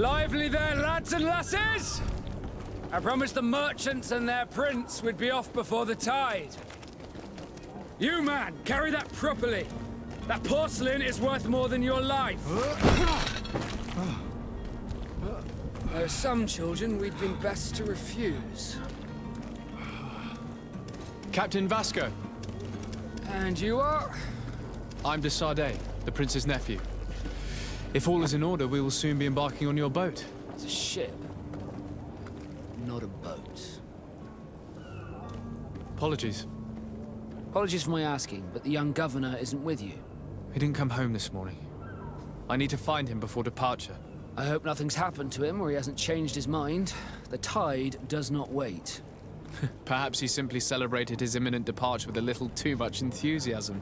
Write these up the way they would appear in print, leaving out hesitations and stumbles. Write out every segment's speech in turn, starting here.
Lively there, lads and lasses! I promised the merchants and their prince we'd be off before the tide. You, man, carry that properly. That porcelain is worth more than your life. There are some children we'd been best to refuse. Captain Vasco. And you are? I'm de Sardet, the prince's nephew. If all is in order, we will soon be embarking on your boat. It's a ship, not a boat. Apologies. Apologies for my asking, but the young governor isn't with you. He didn't come home this morning. I need to find him before departure. I hope nothing's happened to him or he hasn't changed his mind. The tide does not wait. Perhaps he simply celebrated his imminent departure with a little too much enthusiasm.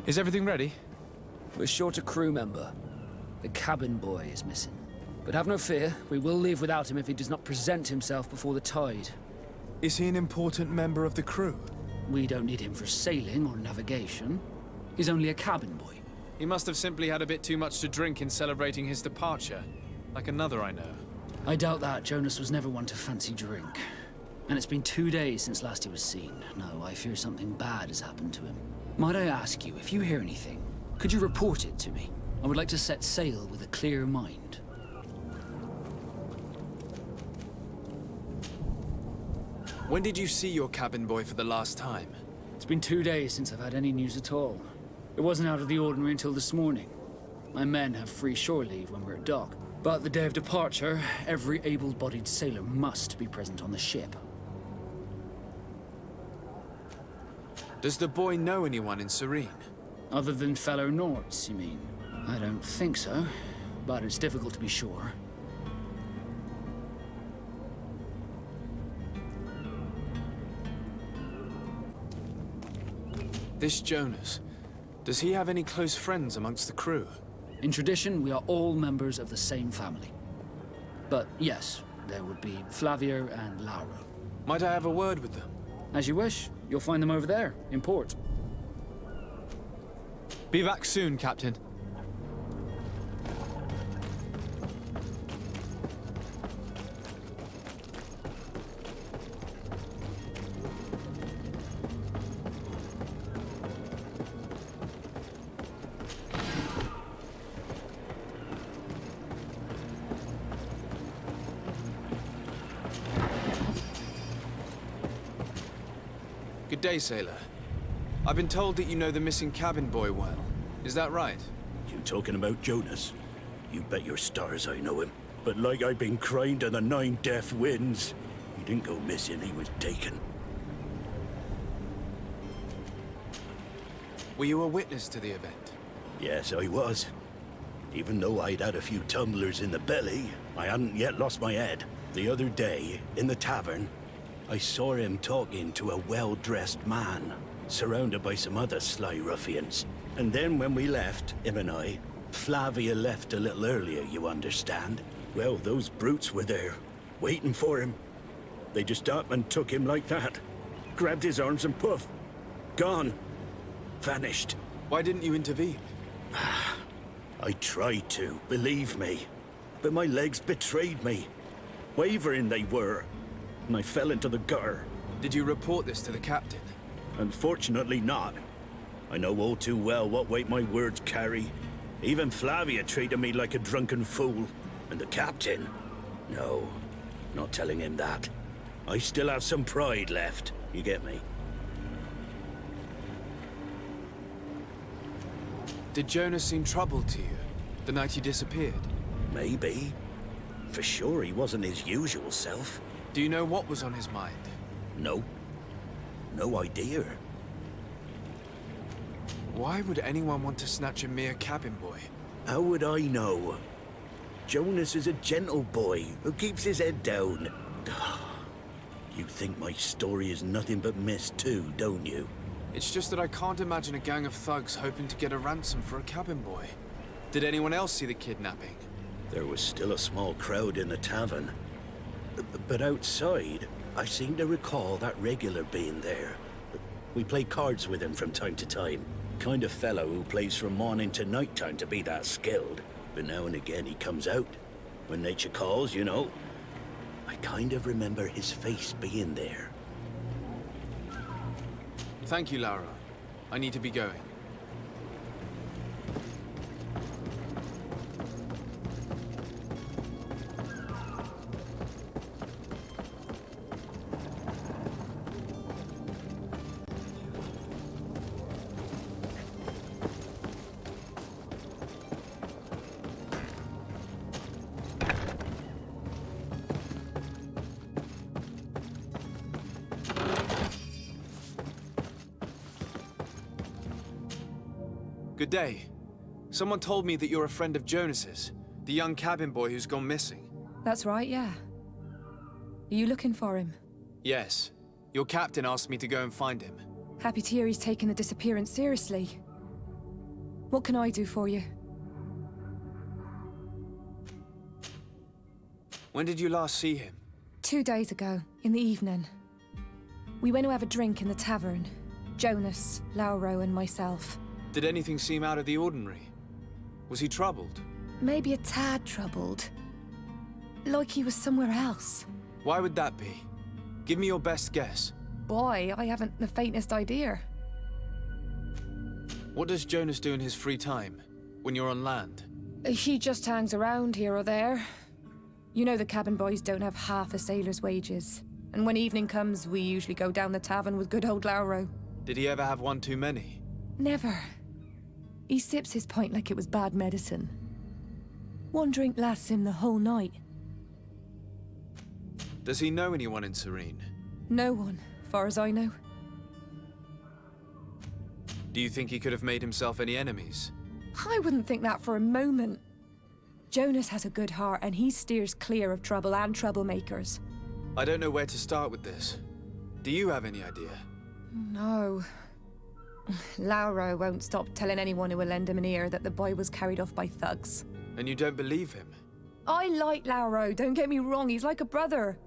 Is everything ready? We're short a crew member. The cabin boy is missing. But have no fear, we will leave without him if he does not present himself before the tide. Is he an important member of the crew? We don't need him for sailing or navigation. He's only a cabin boy. He must have simply had a bit too much to drink in celebrating his departure. Like another I know. I doubt that. Jonas was never one to fancy drink. And it's been 2 days since last he was seen. No, I fear something bad has happened to him. Might I ask you, if you hear anything, could you report it to me? I would like to set sail with a clear mind. When did you see your cabin boy for the last time? It's been 2 days since I've had any news at all. It wasn't out of the ordinary until this morning. My men have free shore leave when we're at dock. But the day of departure, every able-bodied sailor must be present on the ship. Does the boy know anyone in Serene? Other than fellow nauts, you mean? I don't think so, but it's difficult to be sure. This Jonas, does he have any close friends amongst the crew? In tradition, we are all members of the same family. But yes, there would be Flavia and Lauro. Might I have a word with them? As you wish, you'll find them over there, in port. Be back soon, Captain. Good day, sailor. I've been told that you know the missing cabin boy well. Is that right? You talking about Jonas? You bet your stars I know him. But like I've been crying to the 9 deaf winds, he didn't go missing, he was taken. Were you a witness to the event? Yes, I was. Even though I'd had a few tumblers in the belly, I hadn't yet lost my head. The other day, in the tavern, I saw him talking to a well-dressed man, surrounded by some other sly ruffians. And then when we left, him and I, Flavia left a little earlier, you understand? Well, those brutes were there, waiting for him. They just up and took him like that. Grabbed his arms and poof, gone. Vanished. Why didn't you intervene? I tried to, believe me. But my legs betrayed me. Wavering they were. And I fell into the gutter. Did you report this to the captain? Unfortunately not. I know all too well what weight my words carry. Even Flavia treated me like a drunken fool. And the captain? No, not telling him that. I still have some pride left, you get me? Did Jonas seem troubled to you, the night he disappeared? Maybe. For sure he wasn't his usual self. Do you know what was on his mind? No. No idea. Why would anyone want to snatch a mere cabin boy? How would I know? Jonas is a gentle boy who keeps his head down. You think my story is nothing but mist too, don't you? It's just that I can't imagine a gang of thugs hoping to get a ransom for a cabin boy. Did anyone else see the kidnapping? There was still a small crowd in the tavern. But outside, I seem to recall that regular being there. We play cards with him from time to time. Kind of fellow who plays from morning to night time to be that skilled. But now and again he comes out. When nature calls, you know. I kind of remember his face being there. Thank you, Laura. I need to be going. Good day. Someone told me that you're a friend of Jonas's, the young cabin boy who's gone missing. That's right, yeah. Are you looking for him? Yes. Your captain asked me to go and find him. Happy to hear he's taken the disappearance seriously. What can I do for you? When did you last see him? 2 days ago, in the evening. We went to have a drink in the tavern. Jonas, Lauro, and myself. Did anything seem out of the ordinary? Was he troubled? Maybe a tad troubled. Like he was somewhere else. Why would that be? Give me your best guess. Boy, I haven't the faintest idea. What does Jonas do in his free time, when you're on land? He just hangs around here or there. You know the cabin boys don't have half a sailor's wages. And when evening comes, we usually go down the tavern with good old Lauro. Did he ever have one too many? Never. He sips his pint like it was bad medicine. One drink lasts him the whole night. Does he know anyone in Serene? No one, far as I know. Do you think he could have made himself any enemies? I wouldn't think that for a moment. Jonas has a good heart and he steers clear of trouble and troublemakers. I don't know where to start with this. Do you have any idea? No. Lauro won't stop telling anyone who will lend him an ear that the boy was carried off by thugs. And you don't believe him? I like Lauro, don't get me wrong, he's like a brother.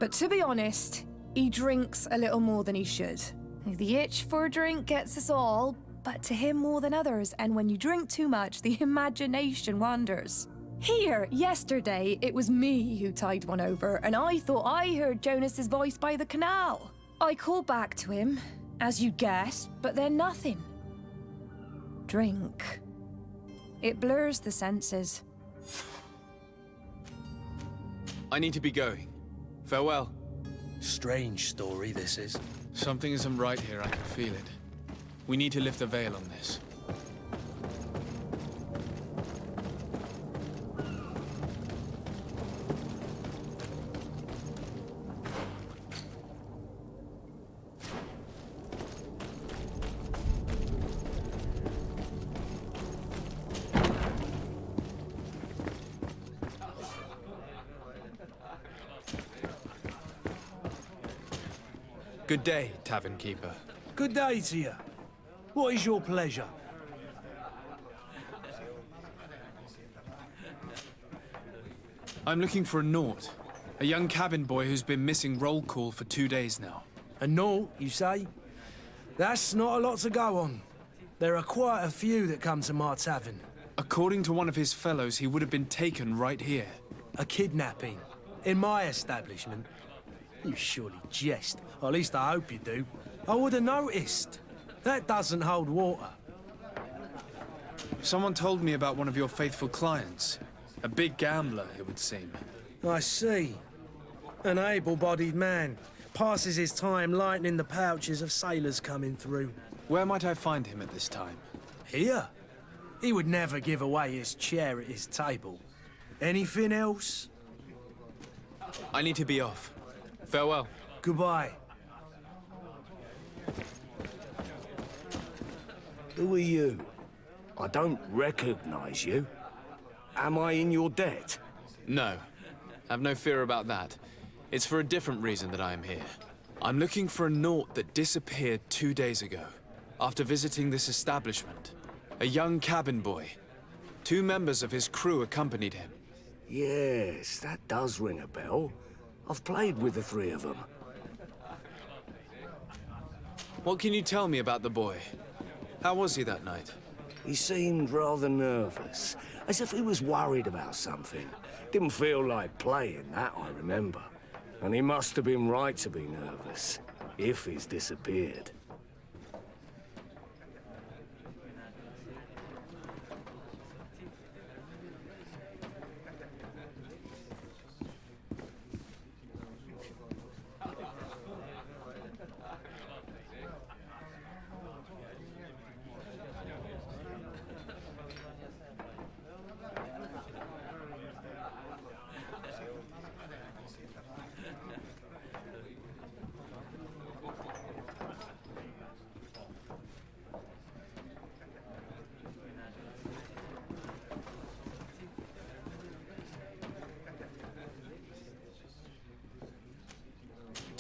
But to be honest, he drinks a little more than he should. The itch for a drink gets us all, but to him more than others, and when you drink too much, the imagination wanders. Here, yesterday, it was me who tied one over, and I thought I heard Jonas's voice by the canal. I called back to him, as you guessed, but then nothing. Drink. It blurs the senses. I need to be going. Farewell. Strange story, this is. Something isn't right here, I can feel it. We need to lift the veil on this. Good day, tavern keeper. Good day to you. What is your pleasure? I'm looking for a naut. A young cabin boy who's been missing roll call for 2 days now. A naught, you say? That's not a lot to go on. There are quite a few that come to my tavern. According to one of his fellows, he would have been taken right here. A kidnapping. In my establishment. You surely jest. Or at least I hope you do. I would have noticed. That doesn't hold water. Someone told me about one of your faithful clients. A big gambler, it would seem. I see. An able-bodied man. Passes his time lightening the pouches of sailors coming through. Where might I find him at this time? Here? He would never give away his chair at his table. Anything else? I need to be off. Farewell. Goodbye. Who are you? I don't recognize you. Am I in your debt? No. Have no fear about that. It's for a different reason that I am here. I'm looking for a naut that disappeared 2 days ago, after visiting this establishment. A young cabin boy. 2 members of his crew accompanied him. Yes, that does ring a bell. I've played with the 3 of them. What can you tell me about the boy? How was he that night? He seemed rather nervous. as if he was worried about something. Didn't feel like playing, that I remember. And he must have been right to be nervous, if he's disappeared.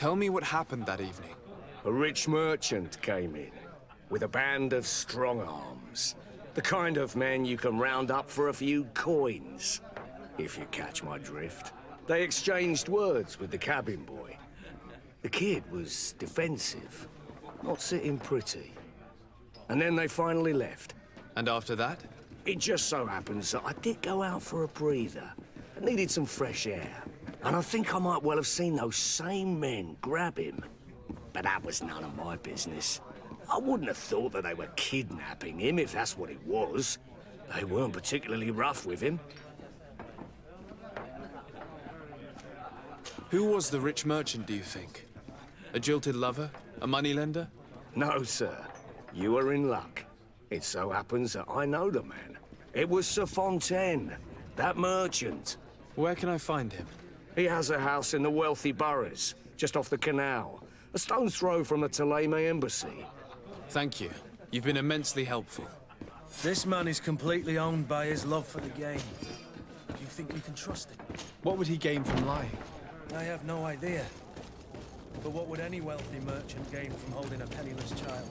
Tell me what happened that evening. A rich merchant came in, with a band of strong arms. The kind of men you can round up for a few coins, if you catch my drift. They exchanged words with the cabin boy. The kid was defensive, not sitting pretty. And then they finally left. And after that? It just so happens that I did go out for a breather. I needed some fresh air. And I think I might well have seen those same men grab him. But that was none of my business. I wouldn't have thought that they were kidnapping him, if that's what it was. They weren't particularly rough with him. Who was the rich merchant, do you think? A jilted lover? A moneylender? No, sir. You are in luck. It so happens that I know the man. It was Sir Fontaine, that merchant. Where can I find him? He has a house in the wealthy boroughs, just off the canal. A stone's throw from the Thélème embassy. Thank you. You've been immensely helpful. This man is completely owned by his love for the game. Do you think you can trust him? What would he gain from lying? I have no idea. But what would any wealthy merchant gain from holding a penniless child?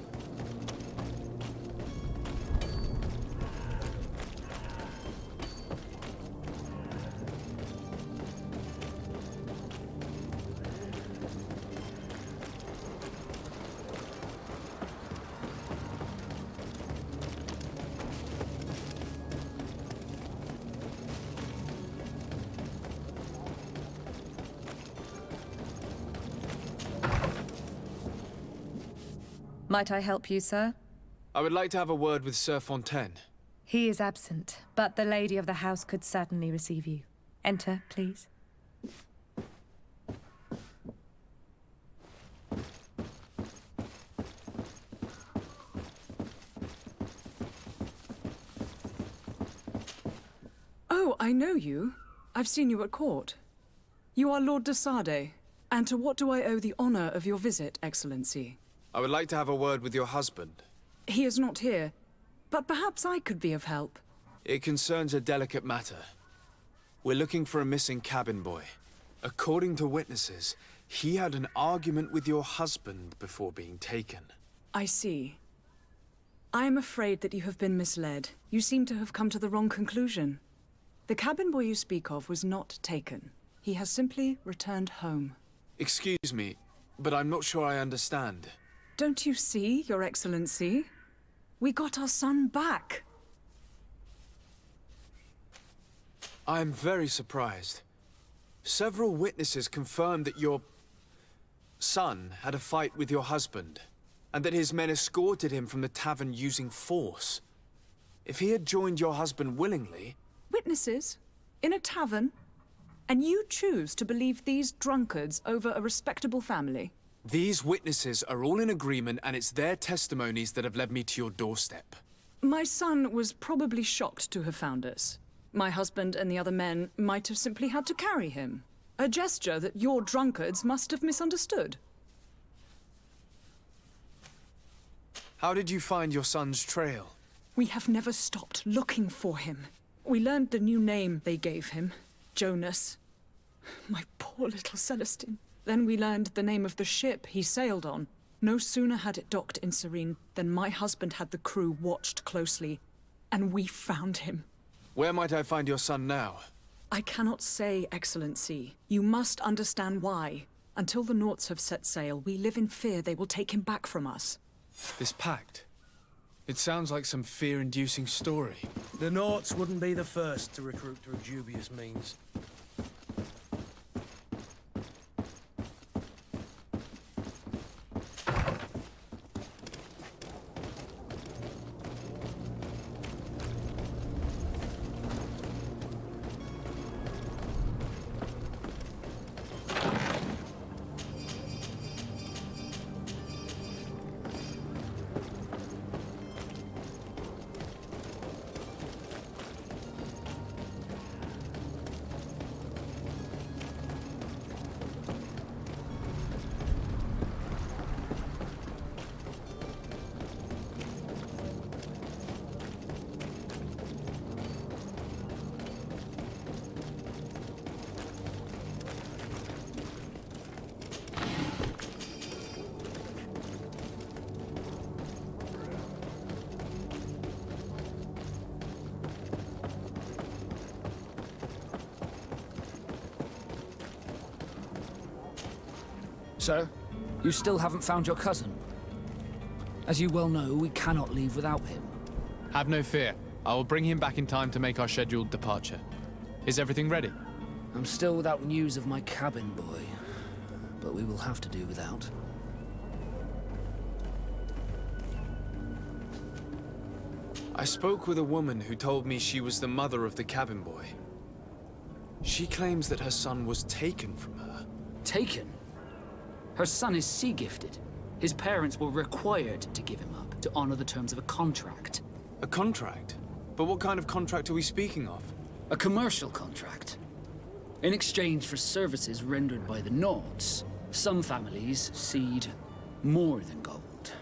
Might I help you, sir? I would like to have a word with Sir Fontaine. He is absent, but the lady of the house could certainly receive you. Enter, please. Oh, I know you. I've seen you at court. You are Lord de Sade. And to what do I owe the honor of your visit, Excellency? I would like to have a word with your husband. He is not here, but perhaps I could be of help. It concerns a delicate matter. We're looking for a missing cabin boy. According to witnesses, he had an argument with your husband before being taken. I see. I am afraid that you have been misled. You seem to have come to the wrong conclusion. The cabin boy you speak of was not taken. He has simply returned home. Excuse me, but I'm not sure I understand. Don't you see, Your Excellency? We got our son back. I am very surprised. Several witnesses confirmed that your son had a fight with your husband, and that his men escorted him from the tavern using force. If he had joined your husband willingly... Witnesses? In a tavern? And you choose to believe these drunkards over a respectable family? These witnesses are all in agreement, and it's their testimonies that have led me to your doorstep. My son was probably shocked to have found us. My husband and the other men might have simply had to carry him. A gesture that your drunkards must have misunderstood. How did you find your son's trail? We have never stopped looking for him. We learned the new name they gave him, Jonas. My poor little Celestine. Then we learned the name of the ship he sailed on. No sooner had it docked in Serene than my husband had the crew watched closely, and we found him. Where might I find your son now? I cannot say, Excellency. You must understand why. Until the nauts have set sail, we live in fear they will take him back from us. This pact? It sounds like some fear-inducing story. The nauts wouldn't be the first to recruit through dubious means. Sir, you still haven't found your cousin. As you well know, we cannot leave without him. Have no fear. I will bring him back in time to make our scheduled departure. Is everything ready? I'm still without news of my cabin boy, but we will have to do without. I spoke with a woman who told me she was the mother of the cabin boy. She claims that her son was taken from her. Taken? Her son is sea-gifted. His parents were required to give him up to honor the terms of a contract. A contract? But what kind of contract are we speaking of? A commercial contract. In exchange for services rendered by the nauts, some families cede more than gold.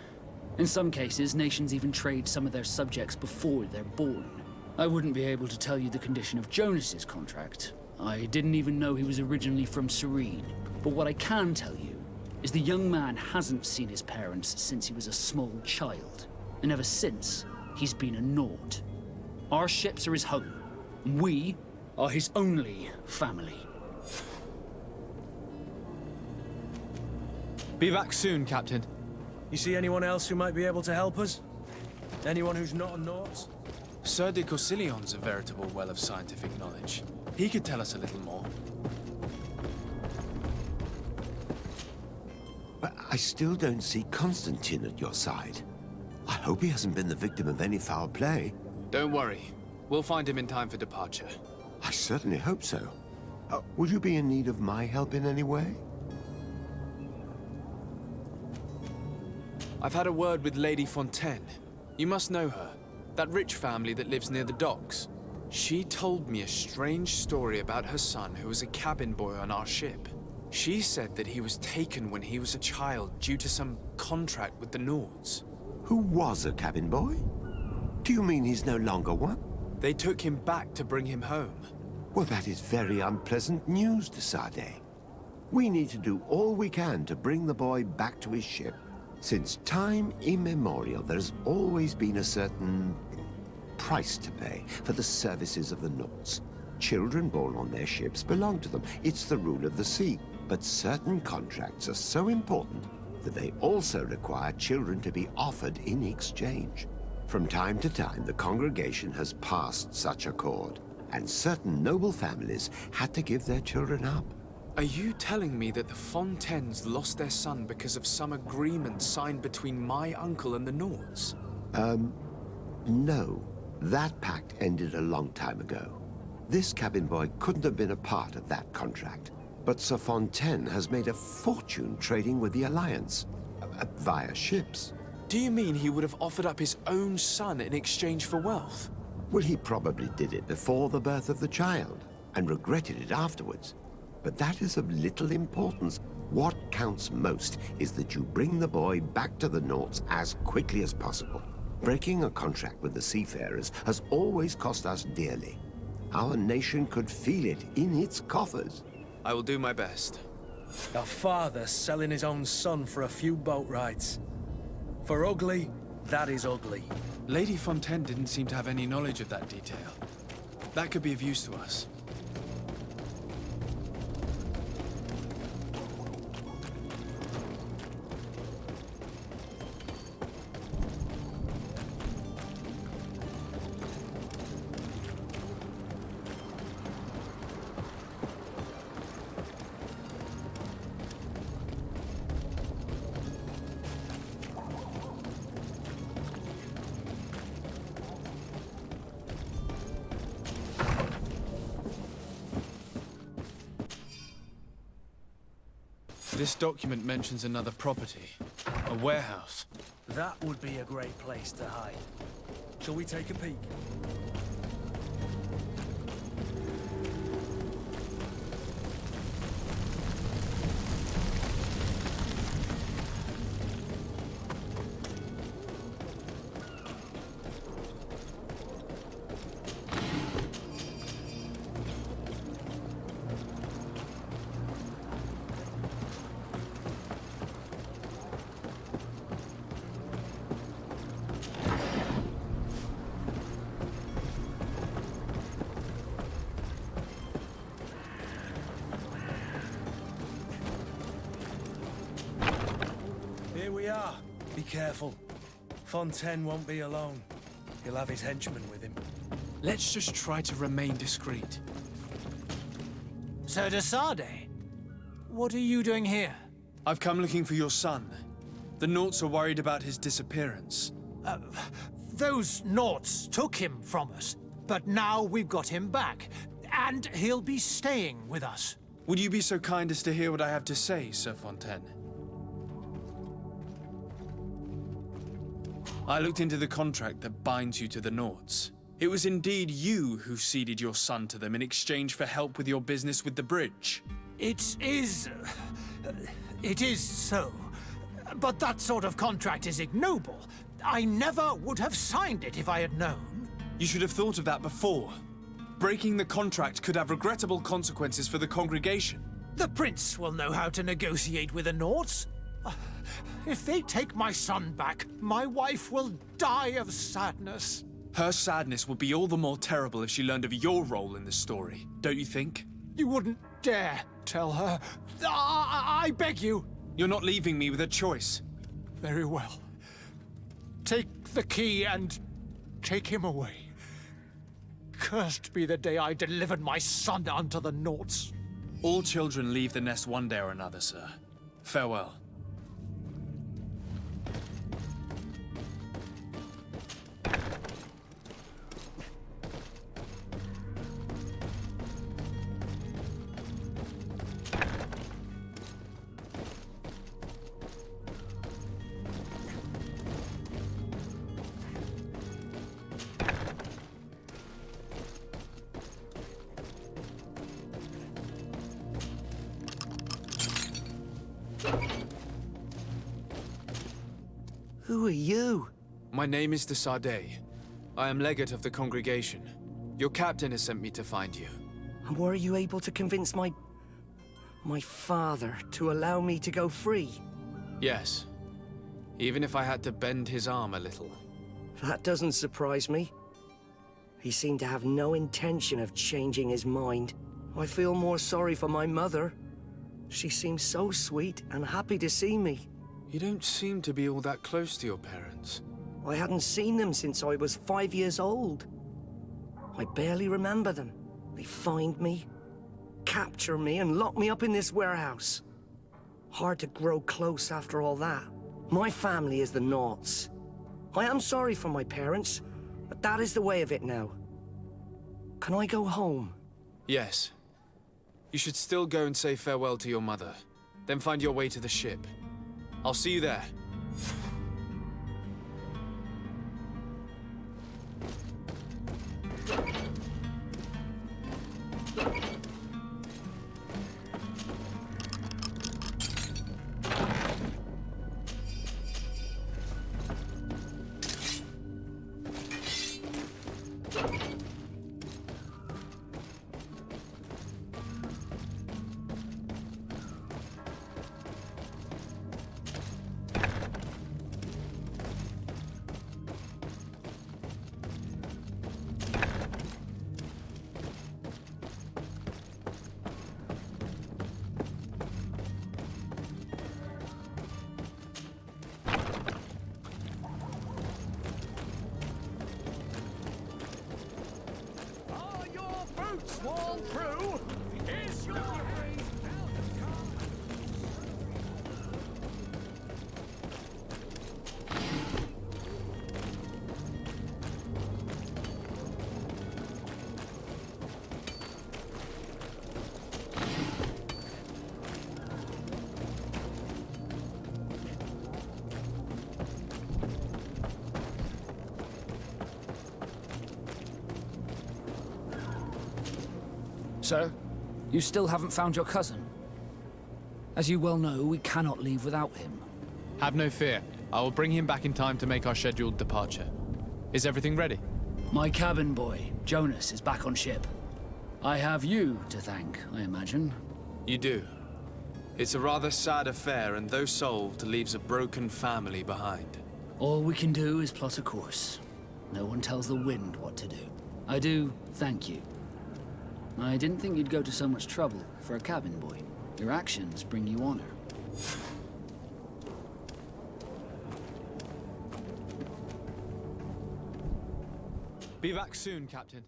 In some cases, nations even trade some of their subjects before they're born. I wouldn't be able to tell you the condition of Jonas's contract. I didn't even know he was originally from Serene. But what I can tell you is the young man hasn't seen his parents since he was a small child. And ever since, he's been a naut. Our ships are his home. And we are his only family. Be back soon, Captain. You see anyone else who might be able to help us? Anyone who's not a nauts? Sir de Corsillion's a veritable well of scientific knowledge. He could tell us a little more. But I still don't see Constantine at your side. I hope he hasn't been the victim of any foul play. Don't worry. We'll find him in time for departure. I certainly hope so. Would you be in need of my help in any way? I've had a word with Lady Fontaine. You must know her. That rich family that lives near the docks. She told me a strange story about her son who was a cabin boy on our ship. She said that he was taken when he was a child due to some contract with the nauts. Who was a cabin boy? Do you mean he's no longer one? They took him back to bring him home. Well, that is very unpleasant news, de Sade. We need to do all we can to bring the boy back to his ship. Since time immemorial, there's always been a certain price to pay for the services of the nauts. Children born on their ships belong to them. It's the rule of the sea. But certain contracts are so important that they also require children to be offered in exchange. From time to time, the congregation has passed such accord, and certain noble families had to give their children up. Are you telling me that the Fontaines lost their son because of some agreement signed between my uncle and the nauts? No. That pact ended a long time ago. This cabin boy couldn't have been a part of that contract. But Sir Fontaine has made a fortune trading with the Alliance, via ships. Do you mean he would have offered up his own son in exchange for wealth? Well, he probably did it before the birth of the child, and regretted it afterwards. But that is of little importance. What counts most is that you bring the boy back to the nauts as quickly as possible. Breaking a contract with the seafarers has always cost us dearly. Our nation could feel it in its coffers. I will do my best. A father selling his own son for a few boat rides. For ugly, that is ugly. Lady Fontaine didn't seem to have any knowledge of that detail. That could be of use to us. This document mentions another property. A warehouse. That would be a great place to hide. Shall we take a peek? Here we are. Be careful. Fontaine won't be alone. He'll have his henchmen with him. Let's just try to remain discreet. Sir de Sardet, what are you doing here? I've come looking for your son. The nauts are worried about his disappearance. Those nauts took him from us, but now we've got him back, and he'll be staying with us. Would you be so kind as to hear what I have to say, Sir Fontaine? I looked into the contract that binds you to the nauts. It was indeed you who ceded your son to them in exchange for help with your business with the bridge. It is so. But that sort of contract is ignoble. I never would have signed it if I had known. You should have thought of that before. Breaking the contract could have regrettable consequences for the congregation. The prince will know how to negotiate with the nauts. If they take my son back, my wife will die of sadness. Her sadness would be all the more terrible if she learned of your role in the story, don't you think? You wouldn't dare tell her. I beg you. You're not leaving me with a choice. Very well. Take the key and take him away. Cursed be the day I delivered my son unto the nauts. All children leave the nest one day or another, sir. Farewell. Who are you? My name is de Sardet. I am legate of the congregation. Your captain has sent me to find you. And were you able to convince my father to allow me to go free? Yes. Even if I had to bend his arm a little. That doesn't surprise me. He seemed to have no intention of changing his mind. I feel more sorry for my mother. She seemed so sweet and happy to see me. You don't seem to be all that close to your parents. I hadn't seen them since I was 5 years old. I barely remember them. They find me, capture me, and lock me up in this warehouse. Hard to grow close after all that. My family is the nauts. I am sorry for my parents, but that is the way of it now. Can I go home? Yes. You should still go and say farewell to your mother. Then find your way to the ship. I'll see you there. Small crew, is your Sir? You still haven't found your cousin? As you well know, we cannot leave without him. Have no fear. I will bring him back in time to make our scheduled departure. Is everything ready? My cabin boy, Jonas, is back on ship. I have you to thank, I imagine. You do. It's a rather sad affair, and though solved, leaves a broken family behind. All we can do is plot a course. No one tells the wind what to do. I do thank you. I didn't think you'd go to so much trouble for a cabin boy. Your actions bring you honor. Be back soon, Captain.